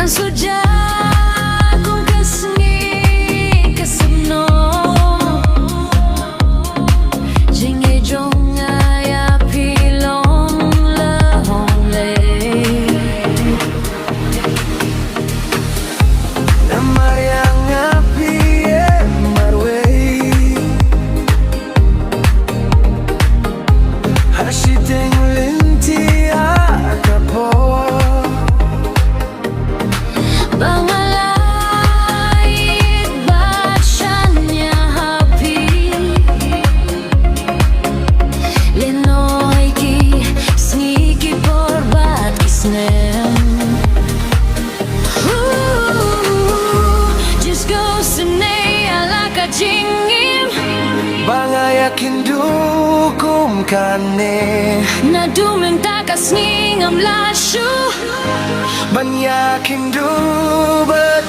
Kan suja kung kasni kasano Jingge jong aya pilong lahong le Namayang api marwe Hashiteng linti akapo Bangalait bachanya happy Lenoy ki sneaky porbat kisnem Just go senay alaka jingim Bangayakin dukum kane Na dumeng takas ngingam lasyo Banyakin du but